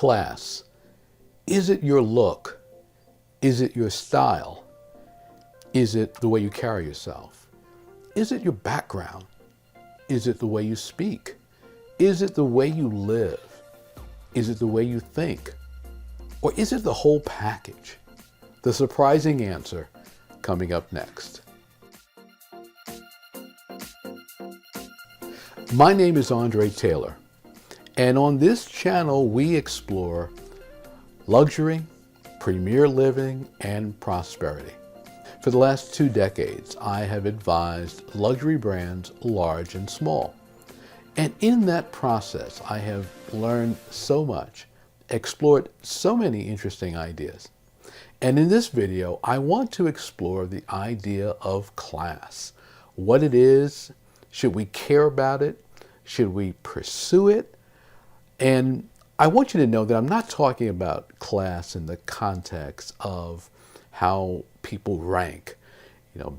Class. Is it your look? Is it your style? Is it the way you carry yourself? Is it your background? Is it the way you speak? Is it the way you live? Is it the way you think? Or is it the whole package? The surprising answer coming up next. My name is Andre Taylor, and on this channel we explore luxury, premier living, and prosperity. For the last 2 decades, I have advised luxury brands large and small. And in that process, I have learned so much, explored so many interesting ideas. And in this video, I want to explore the idea of class. What it is, should we care about it? Should we pursue it? And I want you to know that I'm not talking about class in the context of how people rank,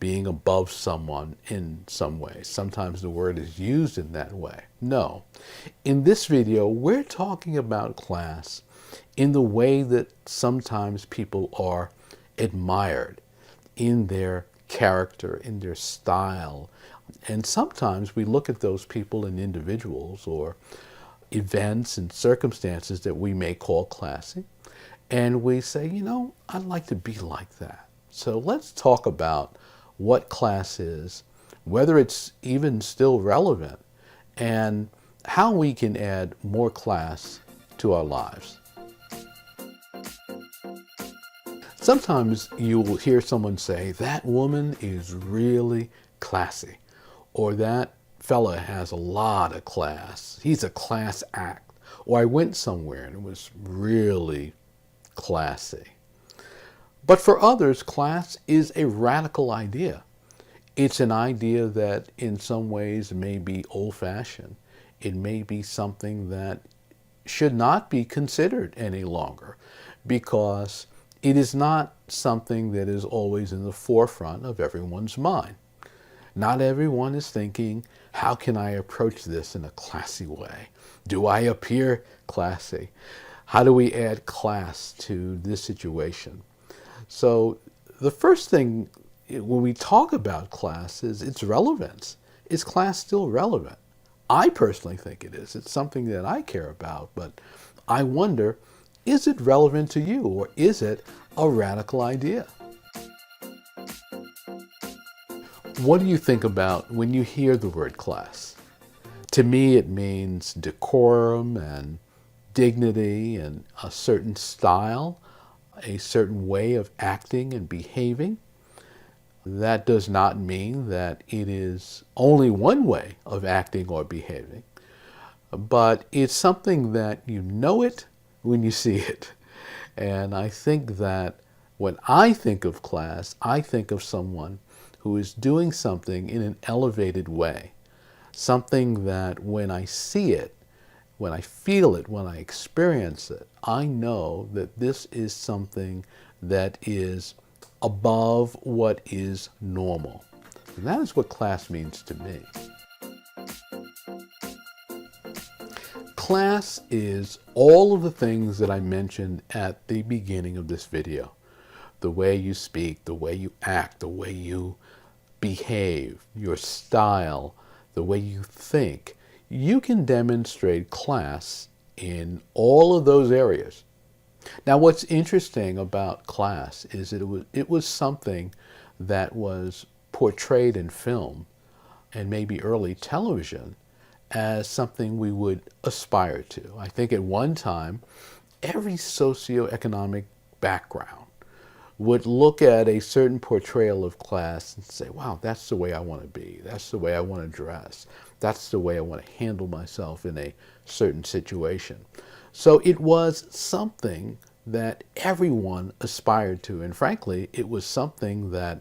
being above someone in some way. Sometimes the word is used in that way. No. In this video, we're talking about class in the way that sometimes people are admired in their character, in their style. And sometimes we look at those people and individuals or events and circumstances that we may call classy, and we say, I'd like to be like that. So let's talk about what class is, whether it's even still relevant, and how we can add more class to our lives. Sometimes you will hear someone say, that woman is really classy, or that fella has a lot of class. He's a class act. Or I went somewhere and it was really classy. But for others, class is a radical idea. It's an idea that in some ways may be old-fashioned. It may be something that should not be considered any longer because it is not something that is always in the forefront of everyone's mind. Not everyone is thinking, how can I approach this in a classy way? Do I appear classy? How do we add class to this situation? So the first thing when we talk about class is its relevance. Is class still relevant? I personally think it is. It's something that I care about, but I wonder, is it relevant to you, or is it a radical idea? What do you think about when you hear the word class? To me, it means decorum and dignity and a certain style, a certain way of acting and behaving. That does not mean that it is only one way of acting or behaving, but it's something that you know it when you see it. And I think that when I think of class, I think of someone who is doing something in an elevated way, something that when I see it, when I feel it, when I experience it, I know that this is something that is above what is normal. And that is what class means to me. Class is all of the things that I mentioned at the beginning of this video. The way you speak, the way you act, the way you behave, your style, the way you think. You can demonstrate class in all of those areas. Now, what's interesting about class is that it was something that was portrayed in film and maybe early television as something we would aspire to. I think at one time, every socioeconomic background would look at a certain portrayal of class and say, wow, that's the way I want to be. That's the way I want to dress. That's the way I want to handle myself in a certain situation. So it was something that everyone aspired to. And frankly, it was something that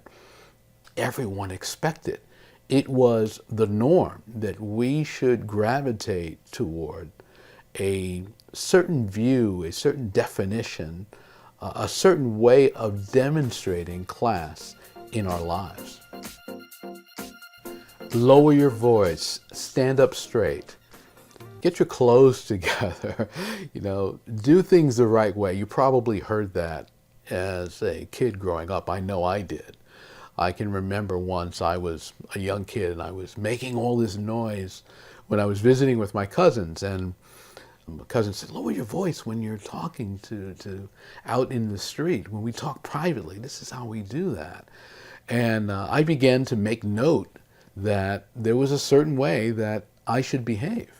everyone expected. It was the norm that we should gravitate toward a certain view, a certain definition, a certain way of demonstrating class in our lives. Lower your voice, stand up straight. get your clothes together, do things the right way. You probably heard that as a kid growing up. I know I did. I can remember once I was a young kid and I was making all this noise when I was visiting with my cousins, and my cousin said, lower your voice when you're talking to out in the street. When we talk privately, this is how we do that. And I began to make note that there was a certain way that I should behave.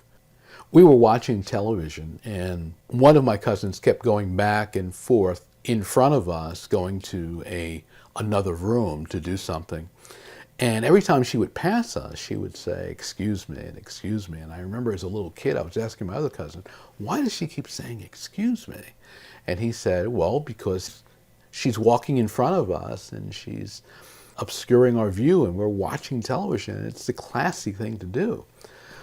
We were watching television, and one of my cousins kept going back and forth in front of us, going to another room to do something. And every time she would pass us, she would say, excuse me, and excuse me. And I remember as a little kid, I was asking my other cousin, why does she keep saying, excuse me? And he said, well, because she's walking in front of us and she's obscuring our view and we're watching television. And it's the classy thing to do.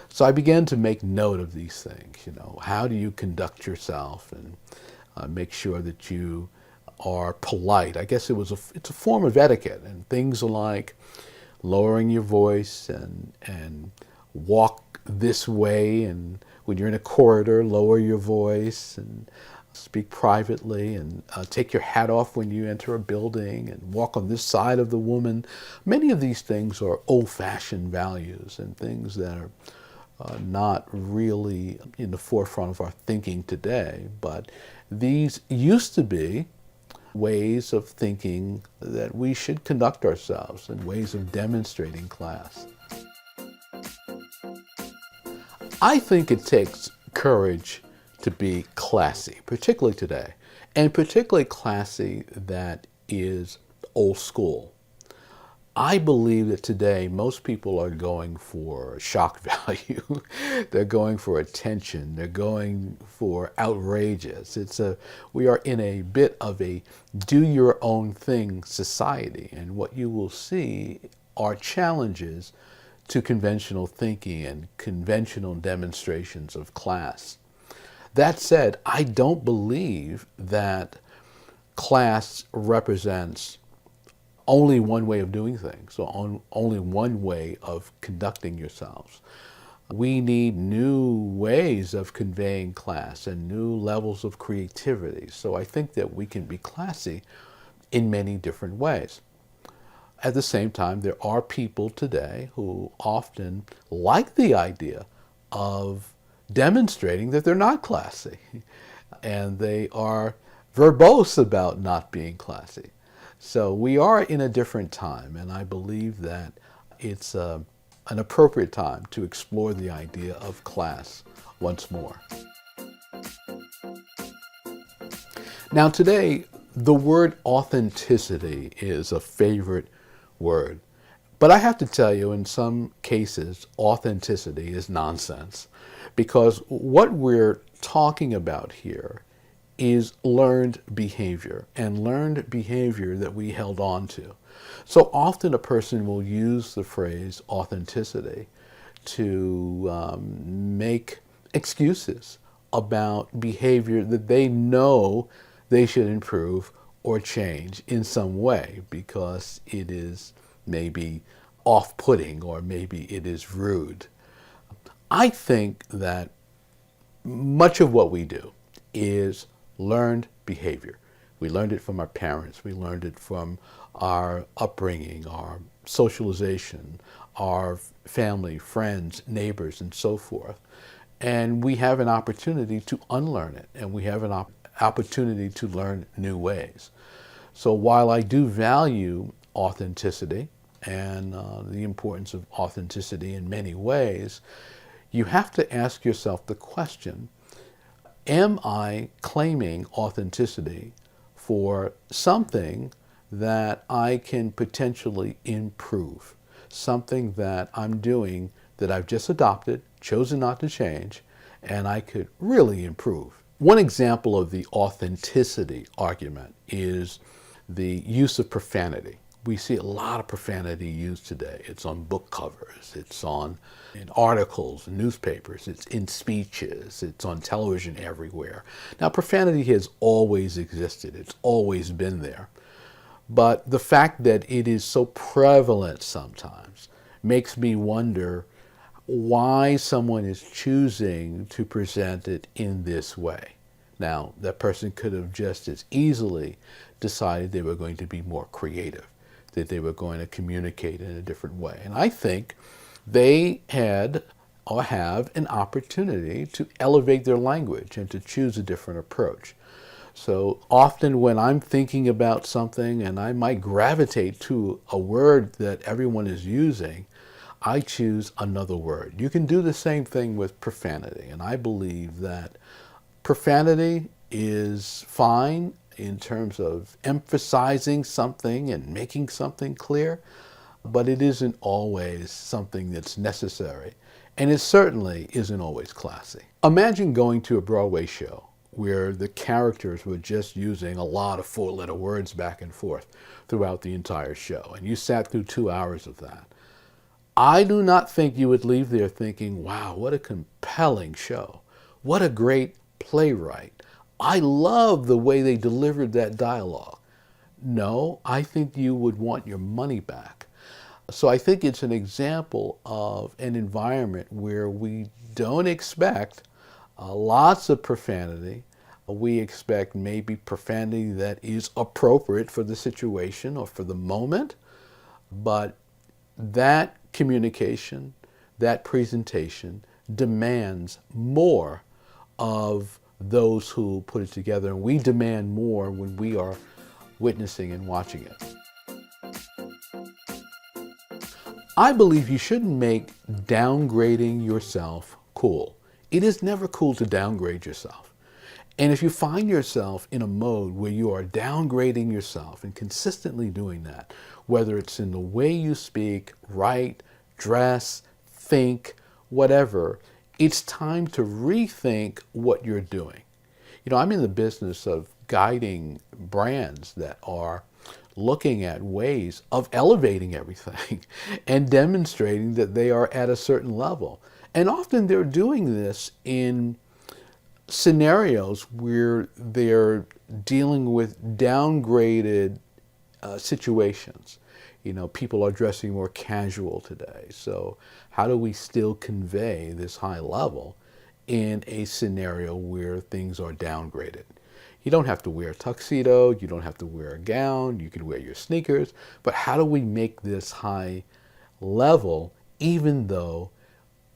So I began to make note of these things. How do you conduct yourself and make sure that you are polite? I guess it's a form of etiquette, and things like lowering your voice and walk this way, and when you're in a corridor, lower your voice and speak privately, and take your hat off when you enter a building, and walk on this side of the woman. Many of these things are old-fashioned values and things that are not really in the forefront of our thinking today, but these used to be ways of thinking that we should conduct ourselves and ways of demonstrating class. I think it takes courage to be classy, particularly today, and particularly classy that is old school. I believe that today most people are going for shock value. They're going for attention. They're going for outrageous. We are in a bit of a do your own thing society, and what you will see are challenges to conventional thinking and conventional demonstrations of class. That said, I don't believe that class represents only one way of doing things, or only one way of conducting yourselves. We need new ways of conveying class and new levels of creativity. So I think that we can be classy in many different ways. At the same time, there are people today who often like the idea of demonstrating that they're not classy, and they are verbose about not being classy. So we are in a different time, and I believe that it's an appropriate time to explore the idea of class once more. Now today, the word authenticity is a favorite word, but I have to tell you, in some cases, authenticity is nonsense, because what we're talking about here is learned behavior, and learned behavior that we held on to. So often a person will use the phrase authenticity to make excuses about behavior that they know they should improve or change in some way because it is maybe off-putting or maybe it is rude. I think that much of what we do is learned behavior. We learned it from our parents. We learned it from our upbringing, our socialization, our family, friends, neighbors, and so forth. And we have an opportunity to unlearn it, and we have an opportunity to learn new ways. So while I do value authenticity and the importance of authenticity in many ways, you have to ask yourself the question, am I claiming authenticity for something that I can potentially improve? Something that I'm doing that I've just adopted, chosen not to change, and I could really improve. One example of the authenticity argument is the use of profanity. We see a lot of profanity used today. It's on book covers, it's in articles, newspapers, it's in speeches, it's on television everywhere. Now, profanity has always existed. It's always been there. But the fact that it is so prevalent sometimes makes me wonder why someone is choosing to present it in this way. Now, that person could have just as easily decided they were going to be more creative, that they were going to communicate in a different way. And I think they had or have an opportunity to elevate their language and to choose a different approach. So often when I'm thinking about something and I might gravitate to a word that everyone is using, I choose another word. You can do the same thing with profanity, and I believe that profanity is fine in terms of emphasizing something and making something clear, but it isn't always something that's necessary, and it certainly isn't always classy. Imagine going to a Broadway show where the characters were just using a lot of four-letter words back and forth throughout the entire show, and you sat through 2 hours of that. I do not think you would leave there thinking, wow, what a compelling show. What a great playwright. I love the way they delivered that dialogue. No, I think you would want your money back. So I think it's an example of an environment where we don't expect lots of profanity. We expect maybe profanity that is appropriate for the situation or for the moment, but that communication, that presentation demands more of those who put it together, and we demand more when we are witnessing and watching it. I believe you shouldn't make downgrading yourself cool. It is never cool to downgrade yourself. And if you find yourself in a mode where you are downgrading yourself and consistently doing that, whether it's in the way you speak, write, dress, think, whatever, it's time to rethink what you're doing. You know, I'm in the business of guiding brands that are looking at ways of elevating everything and demonstrating that they are at a certain level. And often they're doing this in scenarios where they're dealing with downgraded situations. You know, people are dressing more casual today. So how do we still convey this high level in a scenario where things are downgraded? You don't have to wear a tuxedo, you don't have to wear a gown, you can wear your sneakers, but how do we make this high level even though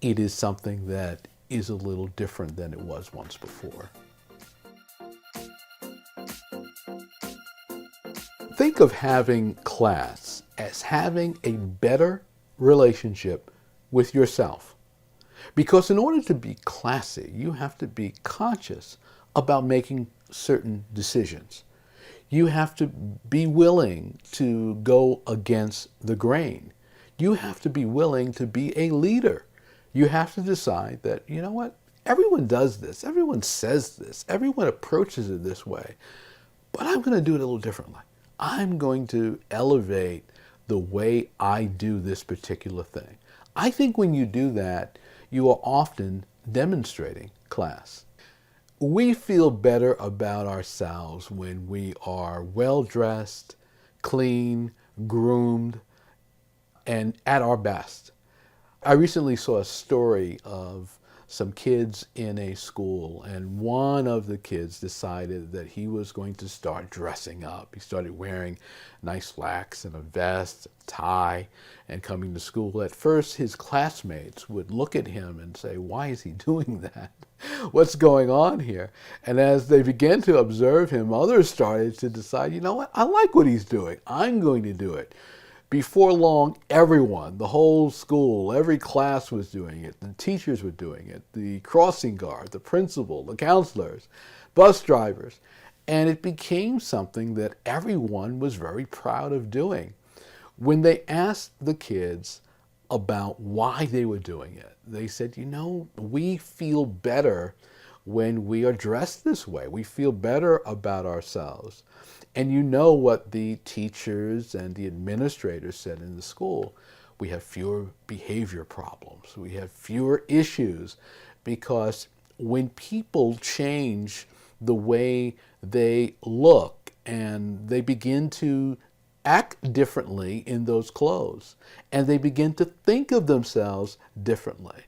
it is something that is a little different than it was once before? Think of having class as having a better relationship with yourself. Because in order to be classy, you have to be conscious about making certain decisions. You have to be willing to go against the grain. You have to be willing to be a leader. You have to decide that, you know what, everyone does this, everyone says this, everyone approaches it this way, but I'm going to do it a little differently. I'm going to elevate the way I do this particular thing. I think when you do that, you are often demonstrating class. We feel better about ourselves when we are well-dressed, clean, groomed, and at our best. I recently saw a story of some kids in a school, and one of the kids decided that he was going to start dressing up. He started wearing nice slacks and a vest, a tie, and coming to school. At first, his classmates would look at him and say, "Why is he doing that? What's going on here?" And as they began to observe him, others started to decide, you know what, I like what he's doing. I'm going to do it. Before long, everyone, the whole school, every class was doing it. The teachers were doing it, the crossing guard, the principal, the counselors, bus drivers. And it became something that everyone was very proud of doing. When they asked the kids about why they were doing it, they said, you know, we feel better when we are dressed this way. We feel better about ourselves. And you know what the teachers and the administrators said in the school. We have fewer behavior problems. We have fewer issues, because when people change the way they look and they begin to act differently in those clothes, and they begin to think of themselves differently.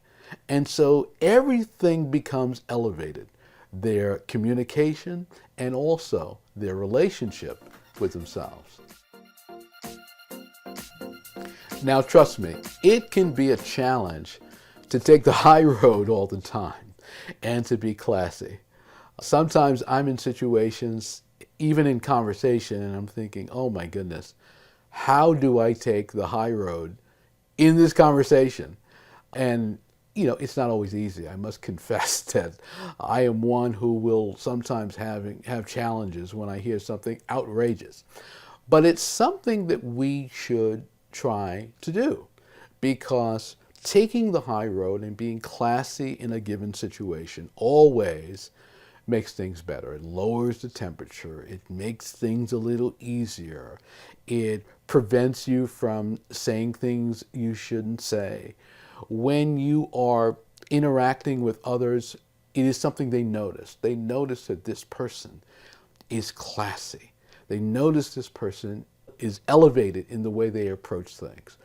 And so everything becomes elevated. Their communication and also their relationship with themselves. Now, trust me, it can be a challenge to take the high road all the time and to be classy. Sometimes I'm in situations, even in conversation, and I'm thinking, oh my goodness, how do I take the high road in this conversation? And, it's not always easy. I must confess that I am one who will sometimes have challenges when I hear something outrageous. But it's something that we should try to do, because taking the high road and being classy in a given situation always makes things better. It lowers the temperature. It makes things a little easier. It prevents you from saying things you shouldn't say. When you are interacting with others, it is something they notice. They notice that this person is classy. They notice this person is elevated in the way they approach things.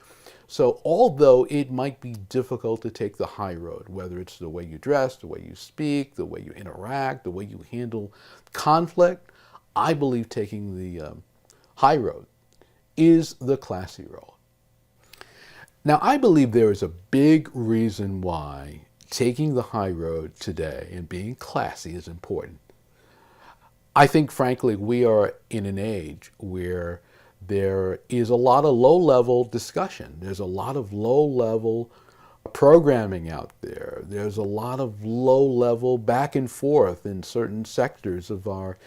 So although it might be difficult to take the high road, whether it's the way you dress, the way you speak, the way you interact, the way you handle conflict, I believe taking the high road is the classy road. Now, I believe there is a big reason why taking the high road today and being classy is important. I think, frankly, we are in an age where there is a lot of low-level discussion. There's a lot of low-level programming out there. There's a lot of low-level back and forth in certain sectors of our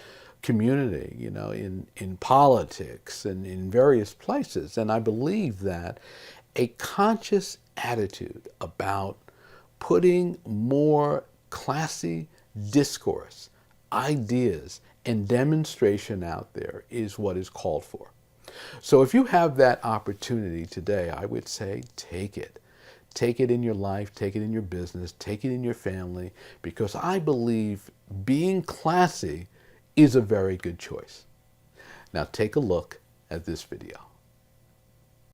community, in politics and in various places. And I believe that a conscious attitude about putting more classy discourse, ideas, and demonstration out there is what is called for. So if you have that opportunity today, I would say take it. Take it in your life, take it in your business, take it in your family, because I believe being classy is a very good choice. Now take a look at this video.